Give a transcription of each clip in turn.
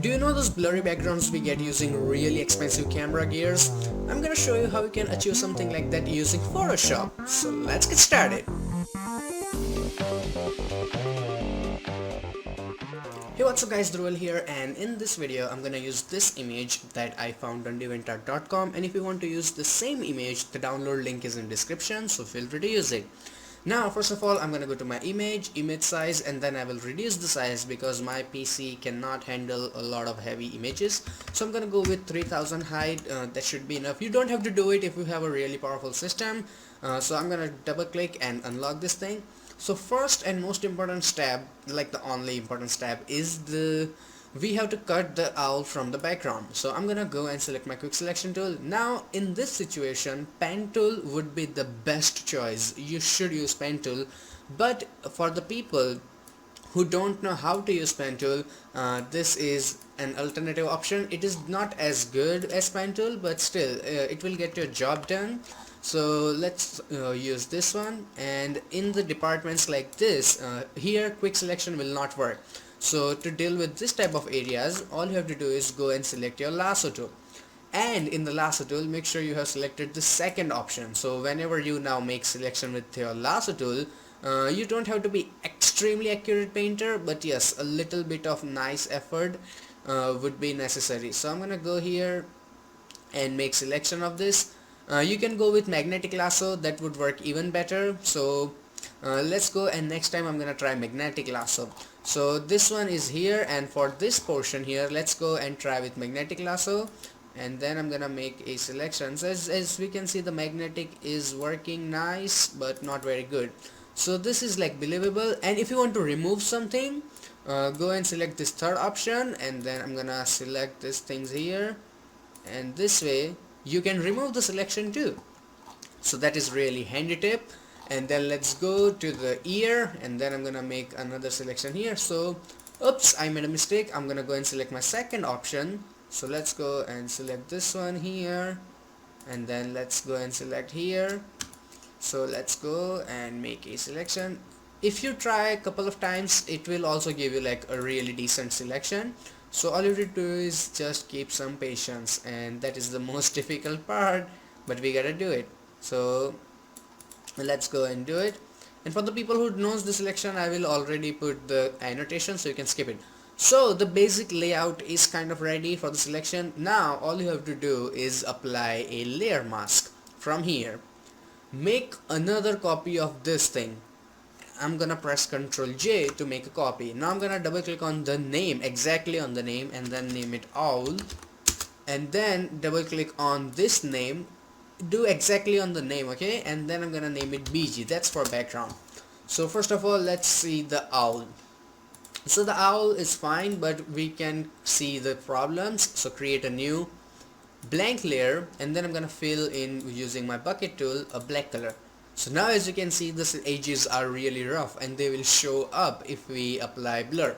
Do you know those blurry backgrounds we get using really expensive camera gears? I'm gonna show you how you can achieve something like that using Photoshop. So let's get started. Hey, what's up guys, Dhruval here, and in this video I'm gonna use this image that I found on deventart.com, and if you want to use the same image, the download link is in description, so feel free to use it. Now first of all, I'm gonna go to my image size, and then I will reduce the size because my PC cannot handle a lot of heavy images. So I'm gonna go with 3000 height. That should be enough. You don't have to do it if you have a really powerful system. So I'm gonna double click and unlock this thing. So first and most important step, like the only important step, is we have to cut the owl from the background. So I'm gonna go and select my quick selection tool. Now in this situation, pen tool would be the best choice. You should use pen tool, but for the people who don't know how to use pen tool, this is an alternative option. It is not as good as pen tool, but still it will get your job done. So let's use this one, and in the departments like this, here quick selection will not work. So to deal with this type of areas, all you have to do is go and select your lasso tool, and in the lasso tool make sure you have selected the second option. So whenever you now make selection with your lasso tool, you don't have to be extremely accurate painter, but yes, a little bit of nice effort would be necessary. So I'm gonna go here and make selection of this. You can go with magnetic lasso, that would work even better. So let's go, and next time I'm gonna try magnetic lasso. So this one is here, and for this portion here, let's go and try with magnetic lasso, and then I'm gonna make a selection. So as we can see, the magnetic is working nice but not very good. So this is like believable. And if you want to remove something, go and select this third option, and then I'm gonna select these things here, and this way you can remove the selection too. So that is really handy tip. And then let's go to the ear, and then I'm gonna make another selection here. So oops, I made a mistake. I'm gonna go and select my second option. So let's go and select this one here, and then let's go and select here. So let's go and make a selection. If you try a couple of times, it will also give you like a really decent selection. So all you have to do is just keep some patience, and that is the most difficult part, but we gotta do it. So let's go and do it. And for the people who knows the selection, I will already put the annotation, so you can skip it. So the basic layout is kind of ready for the selection. Now all you have to do is apply a layer mask. From here, make another copy of this thing. I'm gonna press Ctrl J to make a copy. Now I'm gonna double click on the name, exactly on the name, and then name it owl, and then double click on this name, do exactly on the name, okay, and then I'm gonna name it BG. That's for background. So first of all, let's see the owl. So the owl is fine, but we can see the problems. So create a new blank layer, and then I'm gonna fill in using my bucket tool a black color. So now as you can see, the edges are really rough, and they will show up if we apply blur.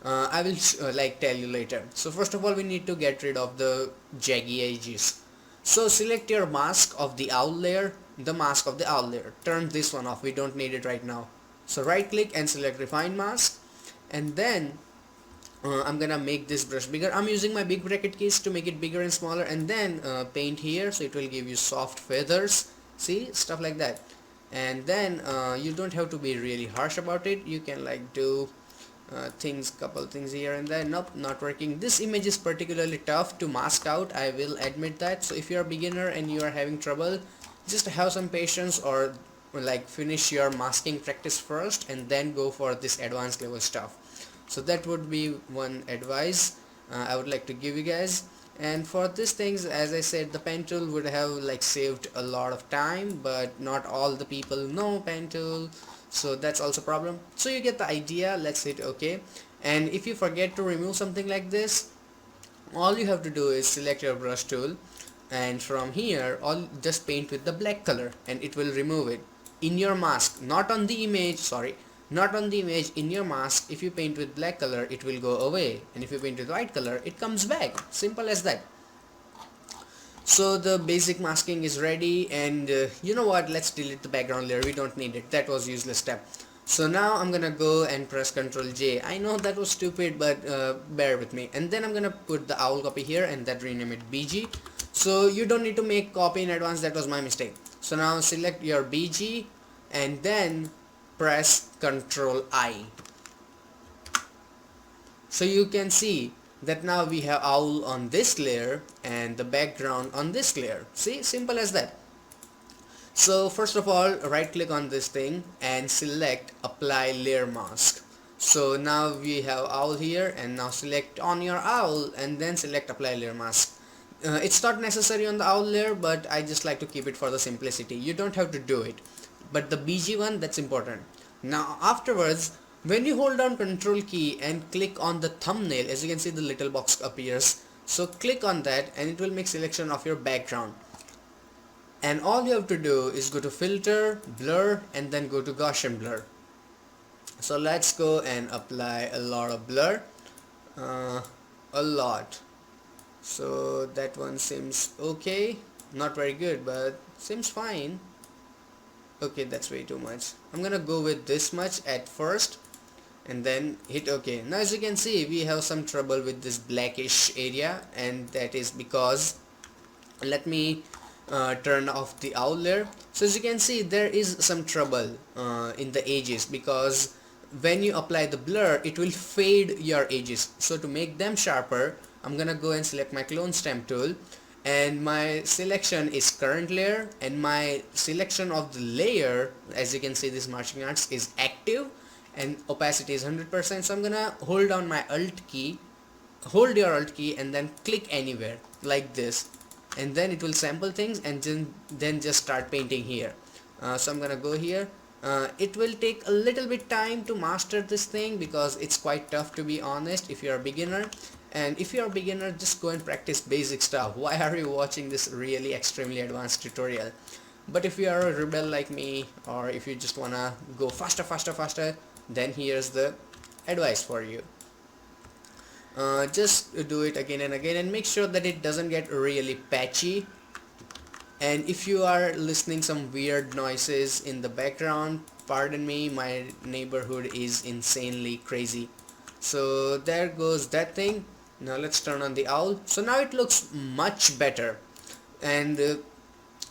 I will like tell you later. So first of all, we need to get rid of the jaggy edges. So select your mask of the owl layer, the mask of the owl layer. Turn this one off, we don't need it right now. So right click and select refine mask, and then I'm gonna make this brush bigger. I'm using my big bracket keys to make it bigger and smaller, and then paint here, so it will give you soft feathers, see, stuff like that. And then you don't have to be really harsh about it. You can like do couple things here and there. Nope, not working. This image is particularly tough to mask out, I will admit that. So if you're a beginner and you are having trouble, just have some patience, or like finish your masking practice first and then go for this advanced level stuff. So that would be one advice I would like to give you guys. And for these things, as I said, the pen tool would have like saved a lot of time, but not all the people know pen tool, so that's also a problem. So you get the idea. Let's hit OK. And if you forget to remove something like this, all you have to do is select your brush tool, and from here just paint with the black color, and it will remove it in your mask, not on the image, sorry, not on the image, in your mask. If you paint with black color, it will go away, and if you paint with white color, it comes back. Simple as that. So the basic masking is ready, and you know what, let's delete the background layer. We don't need it. That was useless step. So now I'm gonna go and press Ctrl J. I know that was stupid, but bear with me. And then I'm gonna put the owl copy here and then rename it BG. So you don't need to make copy in advance, that was my mistake. So now select your BG and then press Ctrl I. So you can see that now we have owl on this layer and the background on this layer. See, simple as that. So first of all, right click on this thing and select apply layer mask. So now we have owl here, and now select on your owl and then select apply layer mask. It's not necessary on the owl layer, but I just like to keep it for the simplicity. You don't have to do it, but the BG one, that's important. Now afterwards, when you hold down control key and click on the thumbnail, as you can see the little box appears, so click on that and it will make selection of your background. And all you have to do is go to filter, blur, and then go to Gaussian blur. So let's go and apply a lot of blur, a lot. So that one seems okay, not very good, but seems fine. Okay, that's way too much. I'm gonna go with this much at first and then hit OK. Now as you can see, we have some trouble with this blackish area, and that is because, let me turn off the owl layer. So as you can see, there is some trouble in the edges, because when you apply the blur, it will fade your edges. So to make them sharper, I'm gonna go and select my clone stamp tool, and my selection is current layer, and my selection of the layer, as you can see, this marching arts is active and opacity is 100%. So I'm gonna hold down my alt key, hold your alt key, and then click anywhere like this, and then it will sample things, and then just start painting here. So I'm gonna go here. It will take a little bit time to master this thing, because it's quite tough, to be honest, if you're a beginner. And if you're a beginner, just go and practice basic stuff. Why are you watching this really extremely advanced tutorial? But if you are a rebel like me, or if you just wanna go faster, then here's the advice for you. Just do it again and again, and make sure that it doesn't get really patchy. And if you are listening some weird noises in the background, pardon me, my neighborhood is insanely crazy. So there goes that thing. Now let's turn on the owl. So now it looks much better. And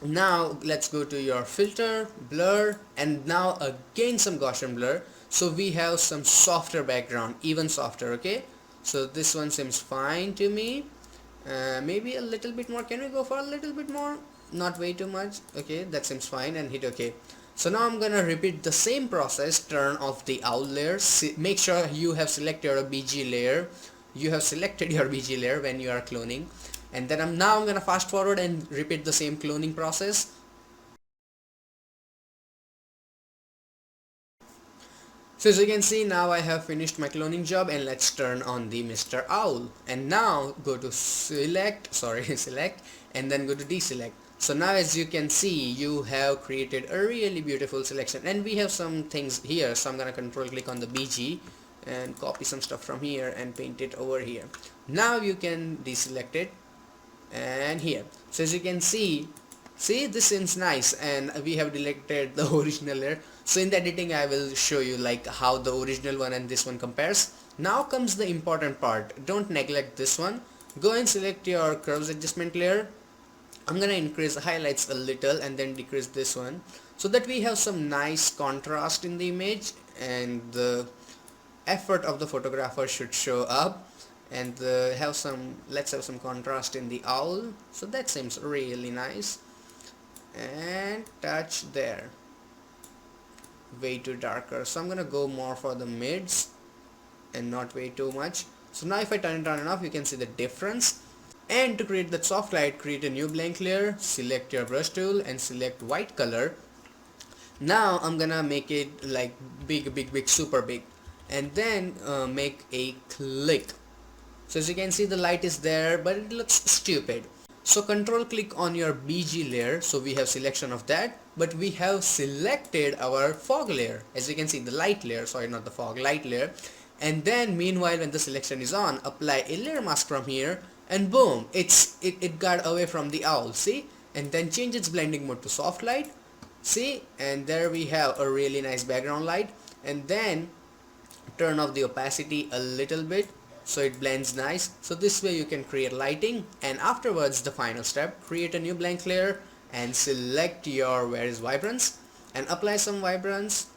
now let's go to your filter, blur, and now again some Gaussian blur. So we have some softer background, even softer. Okay, so this one seems fine to me. Maybe a little bit more. Can we go for a little bit more? Not way too much. Okay, that seems fine, and hit OK. So now I'm gonna repeat the same process. Turn off the owl layer. Make sure you have selected your BG layer. You have selected your BG layer when you are cloning, and then I'm gonna fast forward and repeat the same cloning process. So as you can see, now I have finished my cloning job, and let's turn on the Mr. Owl, and now go to select, and then go to deselect. So now as you can see, you have created a really beautiful selection, and we have some things here. So I'm gonna control click on the BG and copy some stuff from here and paint it over here. Now you can deselect it, and here. So as you can see, this seems nice, and we have deleted the original layer. So in the editing, I will show you like how the original one and this one compares. Now comes the important part. Don't neglect this one. Go and select your curves adjustment layer. I'm gonna increase the highlights a little and then decrease this one, so that we have some nice contrast in the image, and the effort of the photographer should show up. And let's have some contrast in the owl. So that seems really nice. And touch there, way too darker. So I'm gonna go more for the mids and not way too much. So now if I turn it on and off, you can see the difference. And to create that soft light, create a new blank layer, select your brush tool and select white color. Now I'm gonna make it like big, super big, and then make a click. So as you can see, the light is there, but it looks stupid. So control click on your BG layer. So we have selection of that, but we have selected our fog layer. As you can see, the light layer, sorry, not the fog, light layer. And then meanwhile, when the selection is on, apply a layer mask from here, and boom, it got away from the owl, see? And then change its blending mode to soft light, see? And there we have a really nice background light. and then turn off the opacity a little bit so it blends nice. So this way you can create lighting, and afterwards the final step, create a new blank layer and select your where is vibrance and apply some vibrance,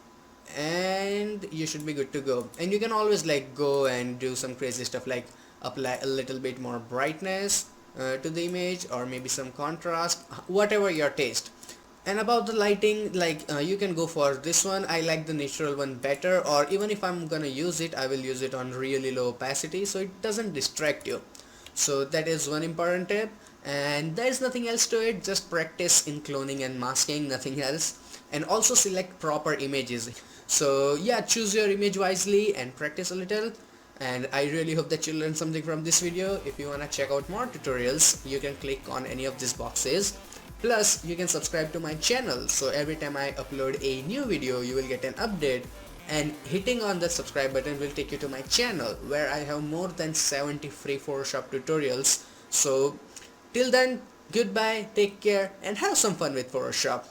and you should be good to go. And you can always like go and do some crazy stuff like apply a little bit more brightness to the image, or maybe some contrast, whatever your taste. And about the lighting, like you can go for this one. I like the natural one better, or even if I'm gonna use it, I will use it on really low opacity so it doesn't distract you. So that is one important tip, and there is nothing else to it. Just practice in cloning and masking, nothing else. And also select proper images. So yeah, choose your image wisely and practice a little. And I really hope that you learned something from this video. If you wanna check out more tutorials, you can click on any of these boxes. Plus, you can subscribe to my channel, so every time I upload a new video, you will get an update, and hitting on the subscribe button will take you to my channel where I have more than 70 free Photoshop tutorials. So till then, goodbye, take care, and have some fun with Photoshop.